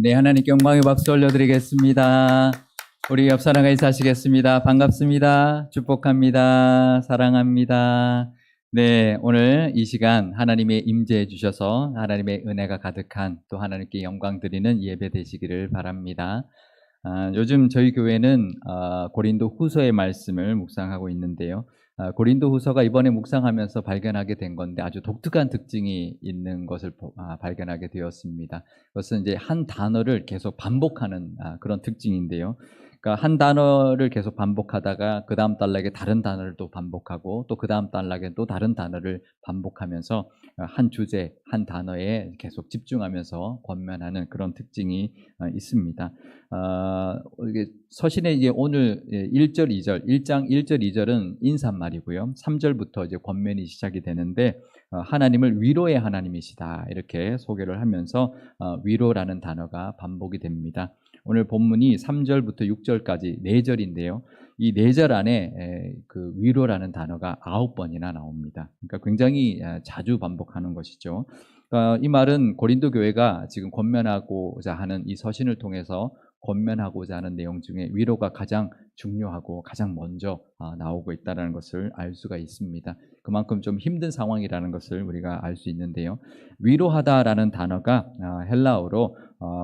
네, 하나님께 영광의 박수 올려드리겠습니다. 우리 옆 사람과 인사하시겠습니다. 반갑습니다. 축복합니다. 사랑합니다. 네, 오늘 이 시간 하나님의 임재해 주셔서 하나님의 은혜가 가득한 또 하나님께 영광 드리는 예배 되시기를 바랍니다. 요즘 저희 교회는 고린도 후서의 말씀을 묵상하고 있는데요. 고린도 후서가 이번에 묵상하면서 발견하게 된 건데 아주 독특한 특징이 있는 것을 발견하게 되었습니다. 그것은 이제 한 단어를 계속 반복하는 그런 특징인데요. 그러니까 한 단어를 계속 반복하다가 그 다음 단락에 다른 단어를 또 반복하고 또 그 다음 단락에 또 다른 단어를 반복하면서 한 주제, 한 단어에 계속 집중하면서 권면하는 그런 특징이 있습니다. 이게 서신에 이제 오늘 1절, 2절, 1장 1절, 2절은 인사말이고요. 3절부터 이제 권면이 시작이 되는데 하나님을 위로의 하나님이시다 이렇게 소개를 하면서 위로라는 단어가 반복이 됩니다. 오늘 본문이 3절부터 6절까지 4절인데요. 이 4절 안에 그 위로라는 단어가 9번이나 나옵니다. 그러니까 굉장히 자주 반복하는 것이죠. 이 말은 고린도 교회가 지금 권면하고자 하는 이 서신을 통해서 권면하고자 하는 내용 중에 위로가 가장 중요하고 가장 먼저 나오고 있다는 것을 알 수가 있습니다. 그만큼 좀 힘든 상황이라는 것을 우리가 알 수 있는데요. 위로하다라는 단어가 헬라어로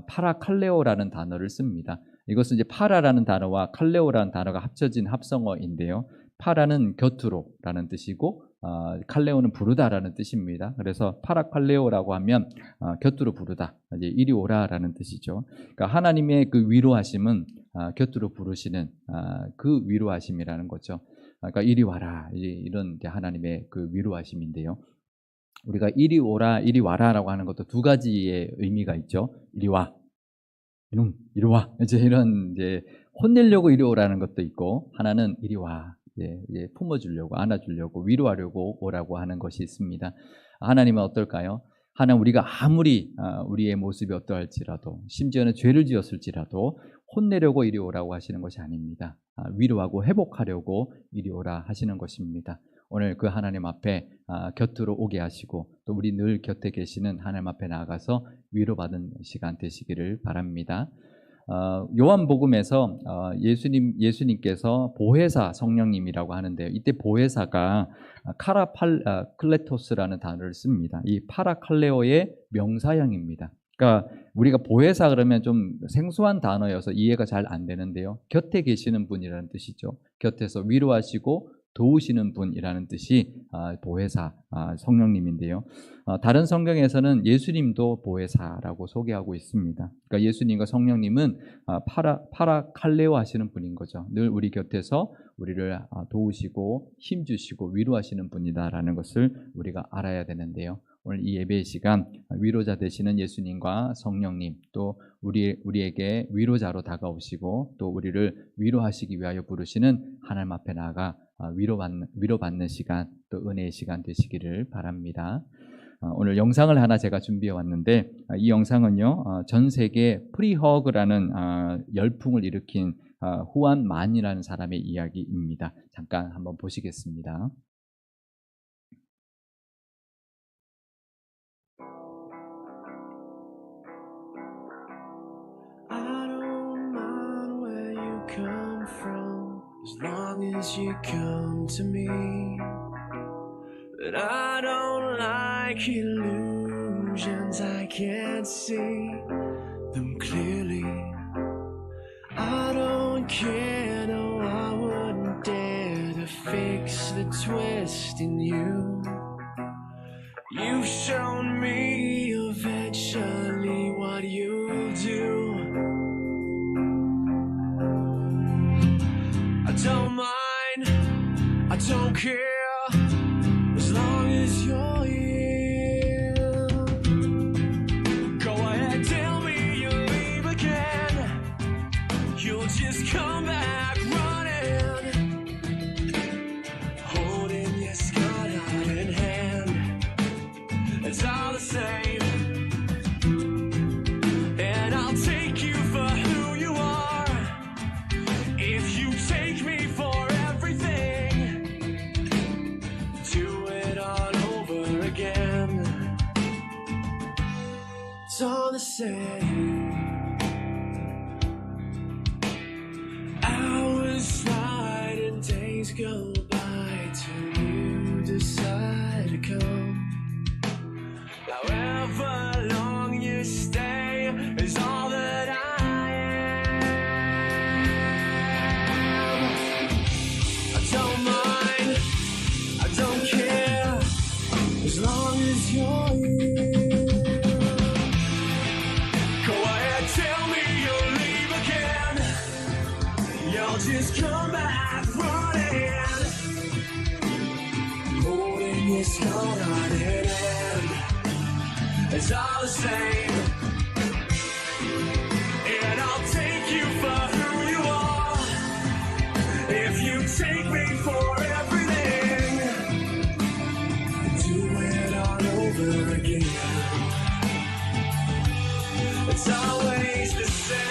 파라칼레오라는 단어를 씁니다. 이것은 이제 파라라는 단어와 칼레오라는 단어가 합쳐진 합성어인데요. 파라는 곁으로라는 뜻이고 칼레오는 부르다라는 뜻입니다. 그래서 파라칼레오라고 하면 곁으로 부르다, 이제 이리 오라라는 뜻이죠. 그러니까 하나님의 그 위로하심은 곁으로 부르시는 그 위로하심이라는 거죠. 그러니까 이리 와라, 이런 하나님의 그 위로하심인데요. 우리가 이리 오라, 이리 와라라고 하는 것도 두 가지의 의미가 있죠. 이리 와, 이리 와, 이런 혼내려고 이리 오라는 것도 있고, 하나는 이리 와. 품어주려고, 안아주려고, 위로하려고 오라고 하는 것이 있습니다. 하나님은 어떨까요? 하나님, 우리가 아무리 우리의 모습이 어떠할지라도, 심지어는 죄를 지었을지라도 혼내려고 이리 오라고 하시는 것이 아닙니다. 위로하고 회복하려고 이리 오라 하시는 것입니다. 오늘 그 하나님 앞에 곁으로 오게 하시고 또 우리 늘 곁에 계시는 하나님 앞에 나아가서 위로받은 시간 되시기를 바랍니다. 요한복음에서 예수님께서 보혜사 성령님이라고 하는데요. 이때 보혜사가 카라클레토스라는 단어를 씁니다. 이 파라칼레오의 명사형입니다. 그러니까 우리가 보혜사 그러면 좀 생소한 단어여서 이해가 잘 안 되는데요. 곁에 계시는 분이라는 뜻이죠. 곁에서 위로하시고 도우시는 분이라는 뜻이 보혜사 성령님인데요. 다른 성경에서는 예수님도 보혜사라고 소개하고 있습니다. 그러니까 예수님과 성령님은 파라칼레오 하시는 분인 거죠. 늘 우리 곁에서 우리를 도우시고 힘주시고 위로하시는 분이다라는 것을 우리가 알아야 되는데요. 오늘 이 예배의 시간 위로자 되시는 예수님과 성령님 또 우리에게 위로자로 다가오시고 또 우리를 위로하시기 위하여 부르시는 하나님 앞에 나아가 위로받는 시간 또 은혜의 시간 되시기를 바랍니다. 오늘 영상을 하나 제가 준비해 왔는데 이 영상은요 전 세계 프리허그라는 열풍을 일으킨 후안 만이라는 사람의 이야기입니다. 잠깐 한번 보시겠습니다. As long as you come to me, but I don't like illusions, I can't see them clearly. I don't care, no, I wouldn't dare to fix the twist in you. You've shown me eventually what you'll do. I don't mind, I don't care, as long as you're here. Go ahead, tell me you'll leave again. You'll just come back running, holding your skirt out in hand. It's all the same, and I'll take you for who you are. If you take me for everything, do it all over again. It's all the same. days go by till you decide to come. However long you stay is all that I am. I don't mind, I don't care, as long as you're here. Go ahead, tell me you'll leave again. You'll just come back running, holding your scarlet hand. It's all the same, and I'll take you for who you are. If you take me for everything, do it all over again. It's always the same.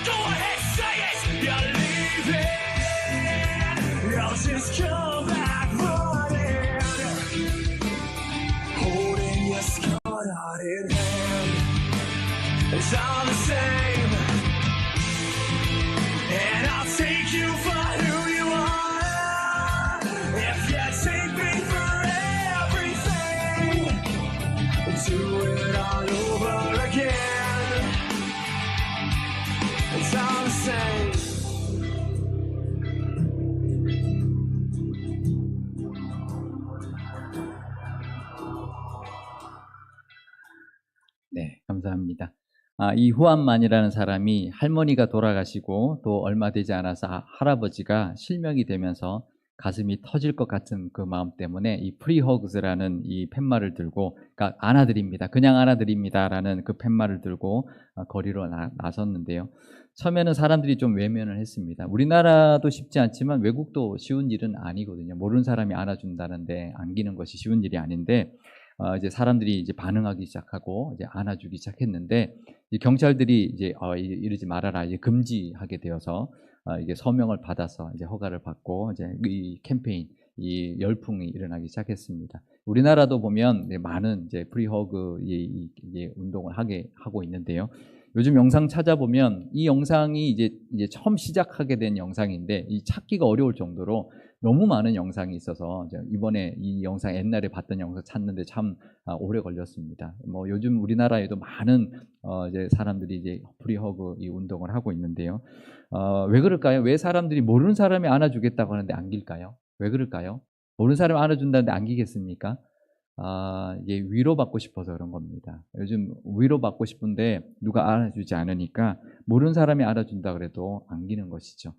Go ahead, say it, you're leaving. You'll just come back running, holding your scarlet hand. It's all the same, and I'll take you for who you are. If you take me for everything, do it all over again. It's all the same. 네, 감사합니다. 이 후암만이라는 사람이 할머니가 돌아가시고 또 얼마 되지 않아서 할아버지가 실명이 되면서 가슴이 터질 것 같은 그 마음 때문에 이 프리허그스라는 이 팻말을 들고, 그러니까 안아드립니다. 그냥 안아드립니다라는 그 팻말을 들고 거리로 나섰는데요. 처음에는 사람들이 좀 외면을 했습니다. 우리나라도 쉽지 않지만 외국도 쉬운 일은 아니거든요. 모르는 사람이 안아준다는데 안기는 것이 쉬운 일이 아닌데 이제 사람들이 이제 반응하기 시작하고 이제 안아주기 시작했는데, 이 경찰들이 이제 이러지 말아라, 이제 금지하게 되어서 이게 서명을 받아서 이제 허가를 받고 이제 이 캠페인, 이 열풍이 일어나기 시작했습니다. 우리나라도 보면 많은 이제 프리허그 이제 운동을 하고 있는데요. 요즘 영상 찾아보면 이 영상이 이제 처음 시작하게 된 영상인데 이 찾기가 어려울 정도로 너무 많은 영상이 있어서 이번에 이 영상, 옛날에 봤던 영상 찾는데 참 오래 걸렸습니다. 뭐 요즘 우리나라에도 많은 이제 사람들이 이제 프리허그 이 운동을 하고 있는데요. 왜 그럴까요? 왜 사람들이 모르는 사람이 안아주겠다고 하는데 안길까요? 왜 그럴까요? 모르는 사람이 안아준다는데 안기겠습니까? 이게 위로받고 싶어서 그런 겁니다. 요즘 위로받고 싶은데 누가 안아주지 않으니까 모르는 사람이 안아준다 그래도 안기는 것이죠.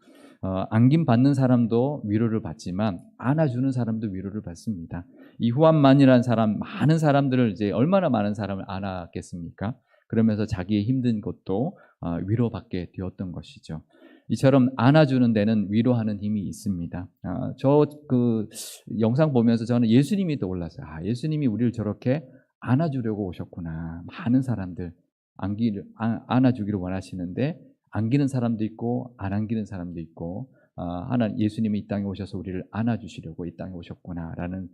안김 받는 사람도 위로를 받지만 안아주는 사람도 위로를 받습니다. 이 후암만이라는 사람, 많은 사람들을 이제 얼마나 많은 사람을 안았겠습니까? 그러면서 자기의 힘든 것도 위로받게 되었던 것이죠. 이처럼 안아주는 데는 위로하는 힘이 있습니다. 저 그 영상 보면서 저는 예수님이 떠올랐어요. 예수님이 우리를 저렇게 안아주려고 오셨구나. 많은 사람들 안아주기를 원하시는데 안기는 사람도 있고 안 안기는 사람도 있고, 예수님이 이 땅에 오셔서 우리를 안아주시려고 이 땅에 오셨구나라는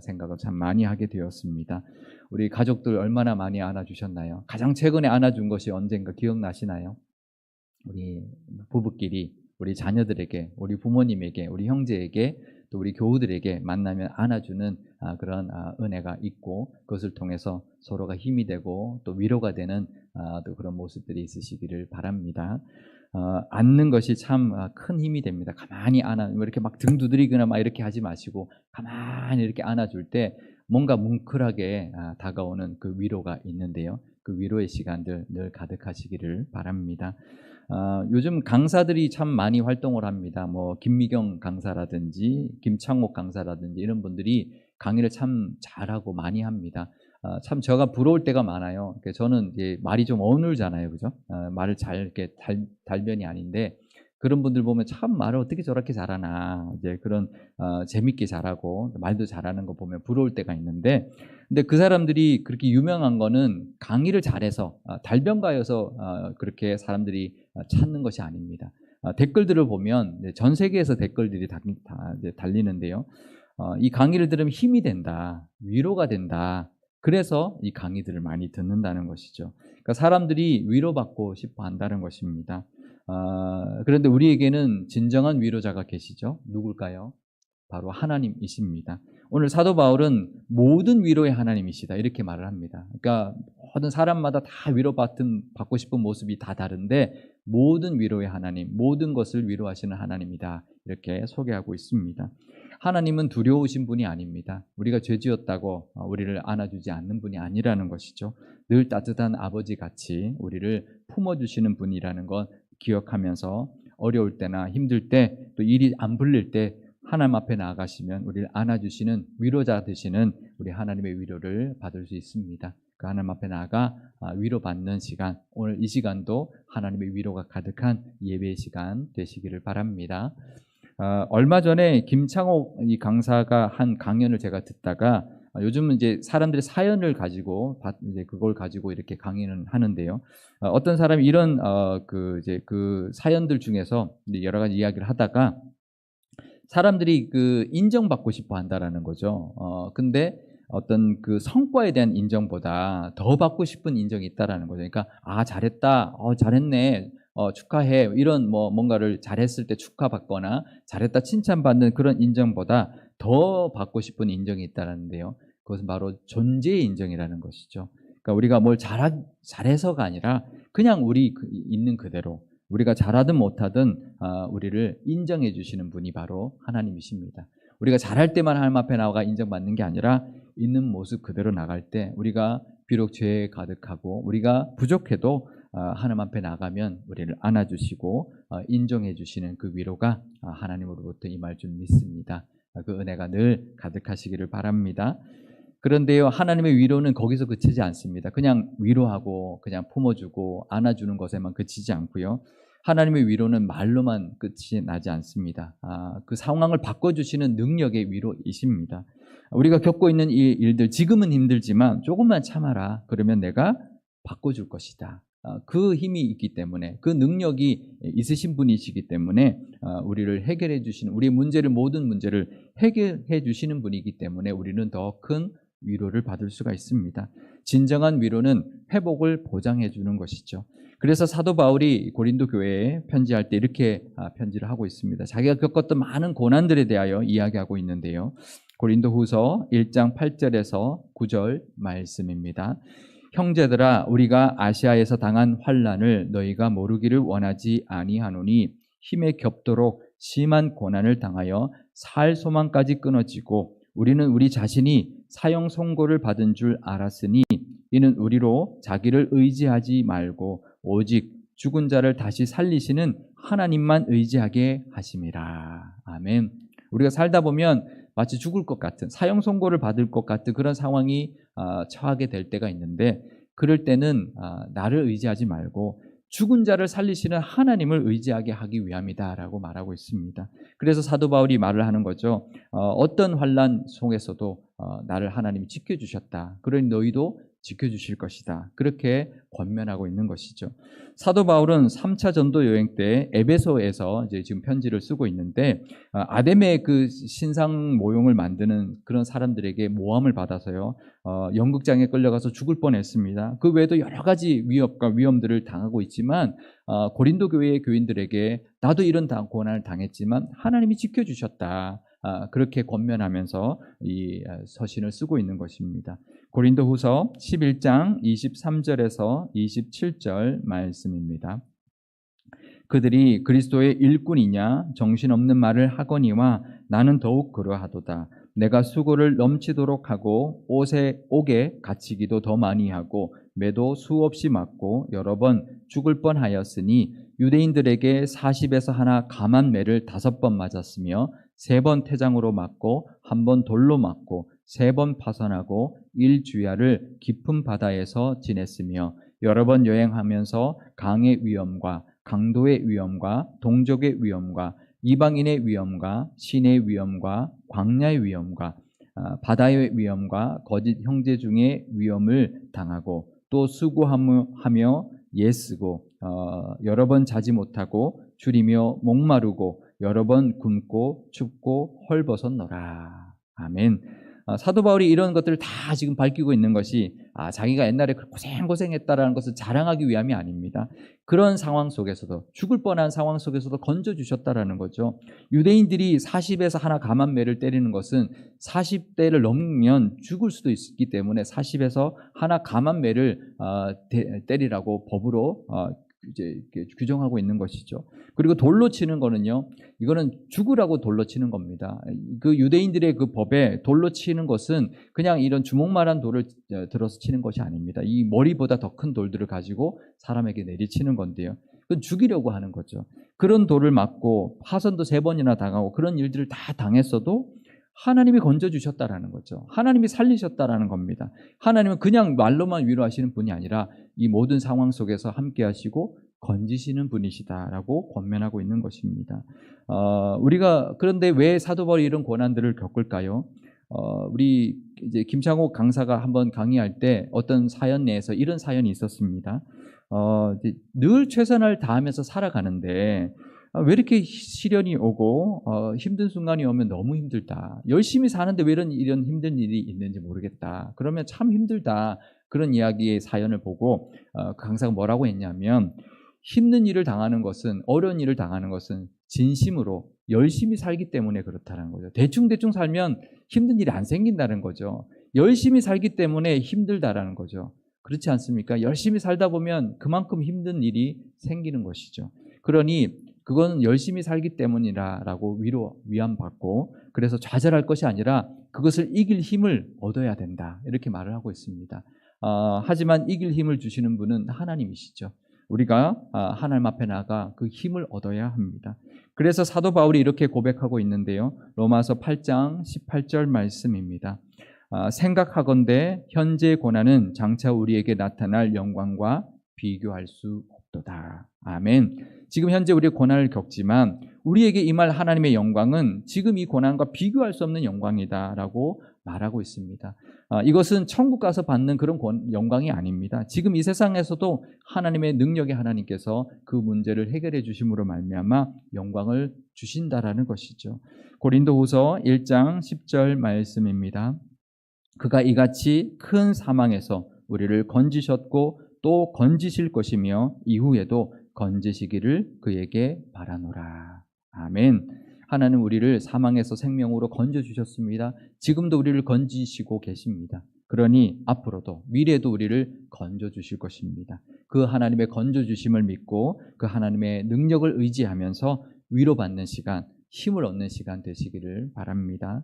생각을 참 많이 하게 되었습니다. 우리 가족들 얼마나 많이 안아주셨나요? 가장 최근에 안아준 것이 언젠가 기억나시나요? 우리 부부끼리, 우리 자녀들에게, 우리 부모님에게, 우리 형제에게, 또 우리 교우들에게 만나면 안아주는 그런 은혜가 있고, 그것을 통해서 서로가 힘이 되고 또 위로가 되는 또 그런 모습들이 있으시기를 바랍니다. 안는 것이 참 큰 힘이 됩니다. 가만히 이렇게 막 등 두드리거나 막 이렇게 하지 마시고 가만히 이렇게 안아줄 때 뭔가 뭉클하게 다가오는 그 위로가 있는데요. 그 위로의 시간들 늘 가득하시기를 바랍니다. 요즘 강사들이 참 많이 활동을 합니다. 뭐 김미경 강사라든지 김창옥 강사라든지 이런 분들이 강의를 참 잘하고 많이 합니다. 참 제가 부러울 때가 많아요. 저는 이제 말이 좀 어눌잖아요, 그죠? 말을 잘 이렇게 달변이 아닌데 그런 분들 보면 참 말을 어떻게 저렇게 잘하나, 이제 그런 재밌게 잘하고 말도 잘하는 거 보면 부러울 때가 있는데, 근데 그 사람들이 그렇게 유명한 거는 강의를 잘해서 달변가여서 그렇게 사람들이 찾는 것이 아닙니다. 댓글들을 보면 전 세계에서 댓글들이 다 이제 달리는데요. 이 강의를 들으면 힘이 된다, 위로가 된다. 그래서 이 강의들을 많이 듣는다는 것이죠. 그러니까 사람들이 위로받고 싶어 한다는 것입니다. 그런데 우리에게는 진정한 위로자가 계시죠. 누굴까요? 바로 하나님이십니다. 오늘 사도 바울은 모든 위로의 하나님이시다 이렇게 말을 합니다. 그러니까 모든 사람마다 다 위로받고 싶은 모습이 다 다른데 모든 위로의 하나님, 모든 것을 위로하시는 하나님이다 이렇게 소개하고 있습니다. 하나님은 두려우신 분이 아닙니다. 우리가 죄지었다고 우리를 안아주지 않는 분이 아니라는 것이죠. 늘 따뜻한 아버지 같이 우리를 품어주시는 분이라는 것 기억하면서 어려울 때나 힘들 때 또 일이 안 풀릴 때 하나님 앞에 나아가시면 우리를 안아주시는 위로자 되시는 우리 하나님의 위로를 받을 수 있습니다. 그 하나님 앞에 나아가 위로받는 시간, 오늘 이 시간도 하나님의 위로가 가득한 예배의 시간 되시기를 바랍니다. 얼마 전에 김창옥 이 강사가 한 강연을 제가 듣다가 요즘은 이제 사람들의 사연을 가지고 이제 그걸 가지고 이렇게 강의는 하는데요. 어떤 사람이 이런 그 사연들 중에서 여러 가지 이야기를 하다가 사람들이 그 인정받고 싶어 한다라는 거죠. 근데 어떤 그 성과에 대한 인정보다 더 받고 싶은 인정이 있다라는 거죠. 그러니까 잘했다, 잘했네, 축하해 이런 뭔가를 잘했을 때 축하받거나 잘했다 칭찬받는 그런 인정보다 더 받고 싶은 인정이 있다라는데요. 그것은 바로 존재의 인정이라는 것이죠. 그러니까 우리가 뭘 잘해서가 아니라 그냥 우리 있는 그대로 우리가 잘하든 못하든 우리를 인정해 주시는 분이 바로 하나님이십니다. 우리가 잘할 때만 하나님 앞에 나가 인정받는 게 아니라 있는 모습 그대로 나갈 때 우리가 비록 죄에 가득하고 우리가 부족해도 하나님 앞에 나가면 우리를 안아주시고 인정해 주시는 그 위로가 하나님으로부터 임할 줄 믿습니다. 그 은혜가 늘 가득하시기를 바랍니다. 그런데요, 하나님의 위로는 거기서 그치지 않습니다. 그냥 위로하고 그냥 품어주고 안아주는 것에만 그치지 않고요. 하나님의 위로는 말로만 끝이 나지 않습니다. 그 상황을 바꿔주시는 능력의 위로이십니다. 우리가 겪고 있는 이 일들, 지금은 힘들지만 조금만 참아라. 그러면 내가 바꿔줄 것이다. 그 힘이 있기 때문에, 그 능력이 있으신 분이시기 때문에 우리를 해결해 주시는, 우리의 모든 문제를 해결해 주시는 분이기 때문에 우리는 더 큰 위로를 받을 수가 있습니다. 진정한 위로는 회복을 보장해 주는 것이죠. 그래서 사도 바울이 고린도 교회에 편지할 때 이렇게 편지를 하고 있습니다. 자기가 겪었던 많은 고난들에 대하여 이야기하고 있는데요. 고린도후서 1장 8절에서 9절 말씀입니다. 형제들아, 우리가 아시아에서 당한 환난을 너희가 모르기를 원하지 아니하노니 힘에 겹도록 심한 고난을 당하여 살 소망까지 끊어지고 우리는 우리 자신이 사형 선고를 받은 줄 알았으니 이는 우리로 자기를 의지하지 말고 오직 죽은 자를 다시 살리시는 하나님만 의지하게 하심이라. 아멘. 우리가 살다 보면 마치 죽을 것 같은, 사형 선고를 받을 것 같은 그런 상황이 처하게 될 때가 있는데, 그럴 때는 나를 의지하지 말고 죽은 자를 살리시는 하나님을 의지하게 하기 위함이다라고 말하고 있습니다. 그래서 사도 바울이 말을 하는 거죠. 어떤 환난 속에서도 나를 하나님이 지켜주셨다. 그러니 너희도 지켜주실 것이다. 그렇게 권면하고 있는 것이죠. 사도 바울은 3차 전도 여행 때 에베소에서 이제 지금 편지를 쓰고 있는데 아데메 그 신상 모형을 만드는 그런 사람들에게 모함을 받아서요. 연극장에 끌려가서 죽을 뻔했습니다. 그 외에도 여러 가지 위협과 위험들을 당하고 있지만 고린도 교회의 교인들에게 나도 이런 고난을 당했지만 하나님이 지켜주셨다. 그렇게 권면하면서 이 서신을 쓰고 있는 것입니다. 고린도후서 11장 23절에서 27절 말씀입니다. 그들이 그리스도의 일꾼이냐 정신없는 말을 하거니와 나는 더욱 그러하도다. 내가 수고를 넘치도록 하고 옥에 갇히기도 더 많이 하고 매도 수없이 맞고 여러 번 죽을 뻔하였으니 유대인들에게 40에서 하나 감한 매를 5번 맞았으며 3번 태장으로 맞고 1번 돌로 맞고 3번 파선하고 1주야를 깊은 바다에서 지냈으며 여러 번 여행하면서 강의 위험과 강도의 위험과 동족의 위험과 이방인의 위험과 신의 위험과 광야의 위험과 바다의 위험과 거짓 형제 중에 위험을 당하고 또 수고하며 애쓰고 여러 번 자지 못하고 줄이며 목마르고 여러 번 굶고 춥고 헐벗었노라. 아멘. 사도 바울이 이런 것들을 다 지금 밝히고 있는 것이 자기가 옛날에 고생했다라는 것을 자랑하기 위함이 아닙니다. 그런 상황 속에서도 죽을 뻔한 상황 속에서도 건져주셨다라는 거죠. 유대인들이 40에서 하나 감한매를 때리는 것은 40대를 넘으면 죽을 수도 있기 때문에 40에서 하나 감한매를 때리라고 법으로 이제 규정하고 있는 것이죠. 그리고 돌로 치는 거는요, 이거는 죽으라고 돌로 치는 겁니다. 그 유대인들의 그 법에 돌로 치는 것은 그냥 이런 주먹만한 돌을 들어서 치는 것이 아닙니다. 이 머리보다 더 큰 돌들을 가지고 사람에게 내리치는 건데요. 그건 죽이려고 하는 거죠. 그런 돌을 맞고 파선도 3번이나 당하고 그런 일들을 다 당했어도 하나님이 건져주셨다라는 거죠. 하나님이 살리셨다라는 겁니다. 하나님은 그냥 말로만 위로하시는 분이 아니라 이 모든 상황 속에서 함께 하시고 건지시는 분이시다라고 권면하고 있는 것입니다. 우리가 그런데 왜 사도 바울이 이런 고난들을 겪을까요? 우리 이제 김창옥 강사가 한번 강의할 때 어떤 사연 내에서 이런 사연이 있었습니다. 늘 최선을 다하면서 살아가는데 왜 이렇게 시련이 오고 힘든 순간이 오면 너무 힘들다. 열심히 사는데 왜 이런 힘든 일이 있는지 모르겠다. 그러면 참 힘들다. 그런 이야기의 사연을 보고 강사가 뭐라고 했냐면 힘든 일을 당하는 것은 어려운 일을 당하는 것은 진심으로 열심히 살기 때문에 그렇다는 거죠. 대충 살면 힘든 일이 안 생긴다는 거죠. 열심히 살기 때문에 힘들다라는 거죠. 그렇지 않습니까? 열심히 살다 보면 그만큼 힘든 일이 생기는 것이죠. 그러니 그건 열심히 살기 때문이라고 위안받고 그래서 좌절할 것이 아니라 그것을 이길 힘을 얻어야 된다. 이렇게 말을 하고 있습니다. 하지만 이길 힘을 주시는 분은 하나님이시죠. 우리가 하나님 앞에 나가 그 힘을 얻어야 합니다. 그래서 사도 바울이 이렇게 고백하고 있는데요. 로마서 8장 18절 말씀입니다. 생각하건대 현재의 고난은 장차 우리에게 나타날 영광과 비교할 수 없도다. 아멘. 지금 현재 우리가 고난을 겪지만 우리에게 임할 하나님의 영광은 지금 이 고난과 비교할 수 없는 영광이다라고 말하고 있습니다. 이것은 천국 가서 받는 그런 영광이 아닙니다. 지금 이 세상에서도 하나님의 능력의 하나님께서 그 문제를 해결해 주심으로 말미암아 영광을 주신다라는 것이죠. 고린도후서 1장 10절 말씀입니다. 그가 이같이 큰 사망에서 우리를 건지셨고 또 건지실 것이며 이후에도 건지시기를 그에게 바라노라. 아멘. 하나님 우리를 사망에서 생명으로 건져주셨습니다. 지금도 우리를 건지시고 계십니다. 그러니 앞으로도 미래에도 우리를 건져주실 것입니다. 그 하나님의 건져주심을 믿고 그 하나님의 능력을 의지하면서 위로받는 시간, 힘을 얻는 시간 되시기를 바랍니다.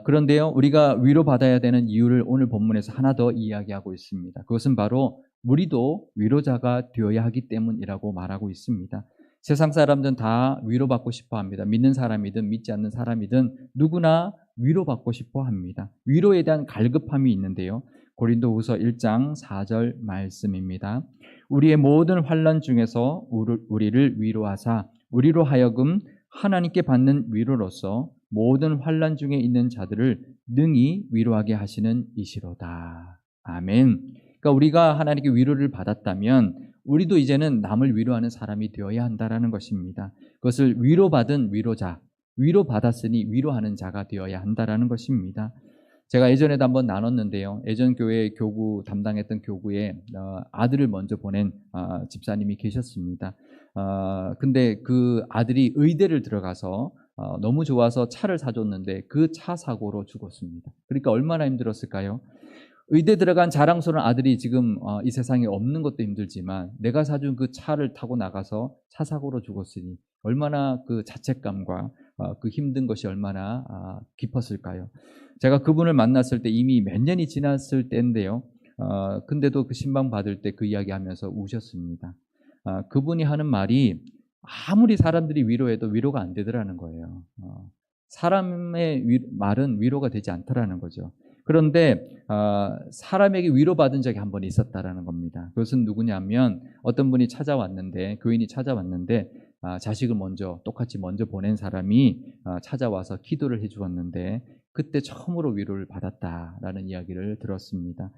그런데요, 우리가 위로받아야 되는 이유를 오늘 본문에서 하나 더 이야기하고 있습니다. 그것은 바로 우리도 위로자가 되어야 하기 때문이라고 말하고 있습니다. 세상 사람들은 다 위로받고 싶어 합니다. 믿는 사람이든 믿지 않는 사람이든 누구나 위로받고 싶어 합니다. 위로에 대한 갈급함이 있는데요. 고린도후서 1장 4절 말씀입니다. 우리의 모든 환난 중에서 우리를 위로하사 우리로 하여금 하나님께 받는 위로로서 모든 환난 중에 있는 자들을 능히 위로하게 하시는 이시로다. 아멘. 그러니까 우리가 하나님께 위로를 받았다면 우리도 이제는 남을 위로하는 사람이 되어야 한다라는 것입니다. 그것을 위로받은 위로자, 위로받았으니 위로하는 자가 되어야 한다라는 것입니다. 제가 예전에도 한번 나눴는데요. 예전 교회 교구 담당했던 교구에 아들을 먼저 보낸 집사님이 계셨습니다. 근데 그 아들이 의대를 들어가서 너무 좋아서 차를 사줬는데 그 차 사고로 죽었습니다. 그러니까 얼마나 힘들었을까요? 의대 들어간 자랑스러운 아들이 지금 이 세상에 없는 것도 힘들지만 내가 사준 그 차를 타고 나가서 차 사고로 죽었으니 얼마나 그 자책감과 그 힘든 것이 얼마나 깊었을까요? 제가 그분을 만났을 때 이미 몇 년이 지났을 때인데요. 근데도 그 신방 받을 때 그 이야기하면서 우셨습니다. 그분이 하는 말이 아무리 사람들이 위로해도 위로가 안 되더라는 거예요. 사람의 말은 위로가 되지 않더라는 거죠. 그런데 사람에게 위로받은 적이 한 번 있었다라는 겁니다. 그것은 누구냐면 어떤 분이 찾아왔는데, 교인이 찾아왔는데 자식을 똑같이 먼저 보낸 사람이 찾아와서 기도를 해 주었는데 그때 처음으로 위로를 받았다라는 이야기를 들었습니다.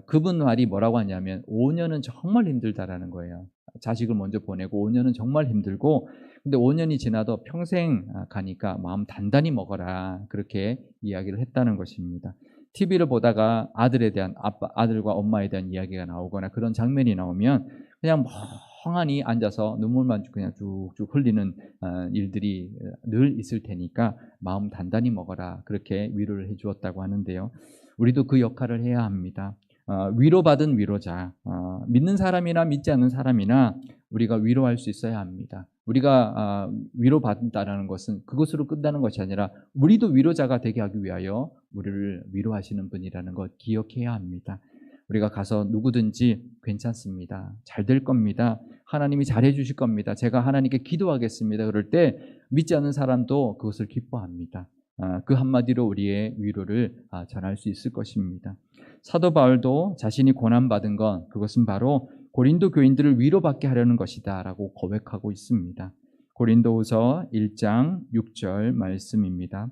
그분 말이 뭐라고 하냐면 5년은 정말 힘들다라는 거예요. 자식을 먼저 보내고 5년은 정말 힘들고, 근데 5년이 지나도 평생 가니까 마음 단단히 먹어라, 그렇게 이야기를 했다는 것입니다. TV를 보다가 아들과 엄마에 대한 이야기가 나오거나 그런 장면이 나오면 그냥 멍하니 앉아서 눈물만 그냥 쭉쭉 흘리는 일들이 늘 있을 테니까 마음 단단히 먹어라, 그렇게 위로를 해 주었다고 하는데요. 우리도 그 역할을 해야 합니다. 위로받은 위로자, 믿는 사람이나 믿지 않는 사람이나 우리가 위로할 수 있어야 합니다. 우리가 위로받는다는 것은 그것으로 끝나는 것이 아니라 우리도 위로자가 되게 하기 위하여 우리를 위로하시는 분이라는 것 기억해야 합니다. 우리가 가서 누구든지 괜찮습니다, 잘 될 겁니다, 하나님이 잘해 주실 겁니다, 제가 하나님께 기도하겠습니다, 그럴 때 믿지 않는 사람도 그것을 기뻐합니다. 그 한마디로 우리의 위로를 전할 수 있을 것입니다. 사도 바울도 자신이 고난받은 건 그것은 바로 고린도 교인들을 위로받게 하려는 것이다 라고 고백하고 있습니다. 고린도후서 1장 6절 말씀입니다.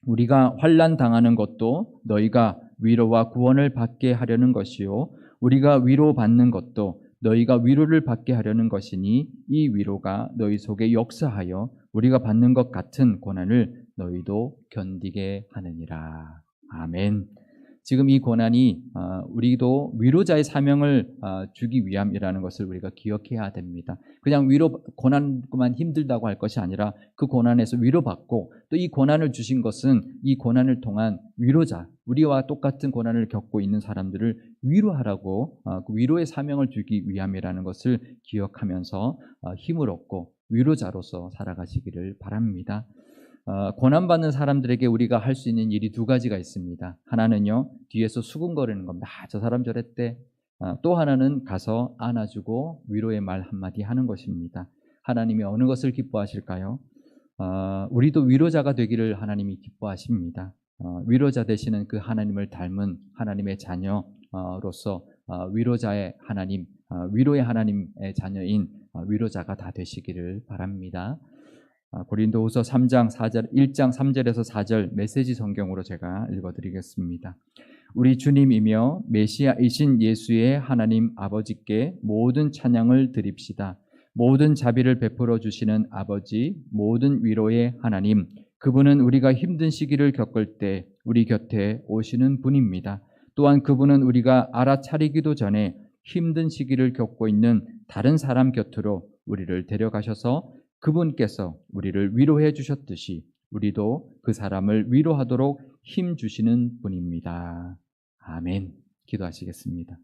우리가 환난 당하는 것도 너희가 위로와 구원을 받게 하려는 것이요, 우리가 위로받는 것도 너희가 위로를 받게 하려는 것이니 이 위로가 너희 속에 역사하여 우리가 받는 것 같은 고난을 너희도 견디게 하느니라. 아멘. 지금 이 고난이 우리도 위로자의 사명을 주기 위함이라는 것을 우리가 기억해야 됩니다. 그냥 고난만 힘들다고 할 것이 아니라 그 고난에서 위로받고, 또 이 고난을 주신 것은 이 고난을 통한 위로자, 우리와 똑같은 고난을 겪고 있는 사람들을 위로하라고 그 위로의 사명을 주기 위함이라는 것을 기억하면서 힘을 얻고 위로자로서 살아가시기를 바랍니다. 고난받는 사람들에게 우리가 할 수 있는 일이 두 가지가 있습니다. 하나는요, 뒤에서 수군거리는 겁니다. 저 사람 저랬대. 또 하나는 가서 안아주고 위로의 말 한마디 하는 것입니다. 하나님이 어느 것을 기뻐하실까요? 우리도 위로자가 되기를 하나님이 기뻐하십니다. 위로자 되시는 그 하나님을 닮은 하나님의 자녀로서 위로자의 하나님, 위로의 하나님의 자녀인 위로자가 다 되시기를 바랍니다. 고린도후서 1장 3절에서 4절 메시지 성경으로 제가 읽어드리겠습니다. 우리 주님이며 메시아이신 예수의 하나님 아버지께 모든 찬양을 드립시다. 모든 자비를 베풀어 주시는 아버지, 모든 위로의 하나님, 그분은 우리가 힘든 시기를 겪을 때 우리 곁에 오시는 분입니다. 또한 그분은 우리가 알아차리기도 전에 힘든 시기를 겪고 있는 다른 사람 곁으로 우리를 데려가셔서 그분께서 우리를 위로해 주셨듯이 우리도 그 사람을 위로하도록 힘 주시는 분입니다. 아멘. 기도하시겠습니다.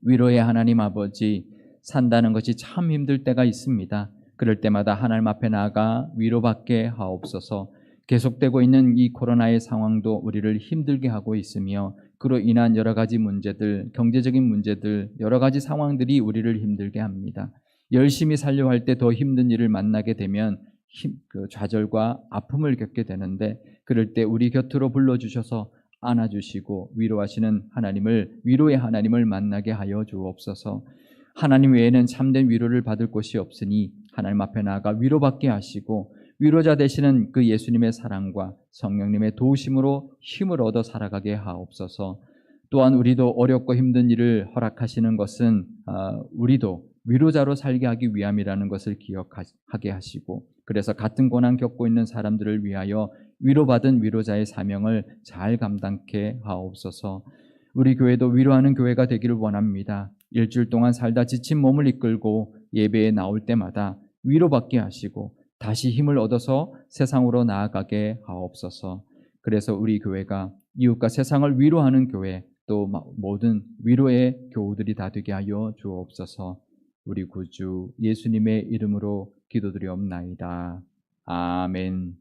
위로의 하나님 아버지, 산다는 것이 참 힘들 때가 있습니다. 그럴 때마다 하나님 앞에 나아가 위로받게 하옵소서. 계속되고 있는 이 코로나의 상황도 우리를 힘들게 하고 있으며 그로 인한 여러 가지 문제들, 경제적인 문제들, 여러 가지 상황들이 우리를 힘들게 합니다. 열심히 살려고 할 때 더 힘든 일을 만나게 되면 좌절과 아픔을 겪게 되는데, 그럴 때 우리 곁으로 불러주셔서 안아주시고 위로하시는 위로의 하나님을 만나게 하여 주옵소서. 하나님 외에는 참된 위로를 받을 곳이 없으니 하나님 앞에 나아가 위로받게 하시고 위로자 되시는 그 예수님의 사랑과 성령님의 도우심으로 힘을 얻어 살아가게 하옵소서. 또한 우리도 어렵고 힘든 일을 허락하시는 것은 우리도 위로자로 살게 하기 위함이라는 것을 기억하게 하시고, 그래서 같은 고난 겪고 있는 사람들을 위하여 위로받은 위로자의 사명을 잘 감당케 하옵소서. 우리 교회도 위로하는 교회가 되기를 원합니다. 일주일 동안 살다 지친 몸을 이끌고 예배에 나올 때마다 위로받게 하시고 다시 힘을 얻어서 세상으로 나아가게 하옵소서. 그래서 우리 교회가 이웃과 세상을 위로하는 교회, 또 모든 위로의 교우들이 다 되게 하여 주옵소서. 우리 구주 예수님의 이름으로 기도드리옵나이다. 아멘.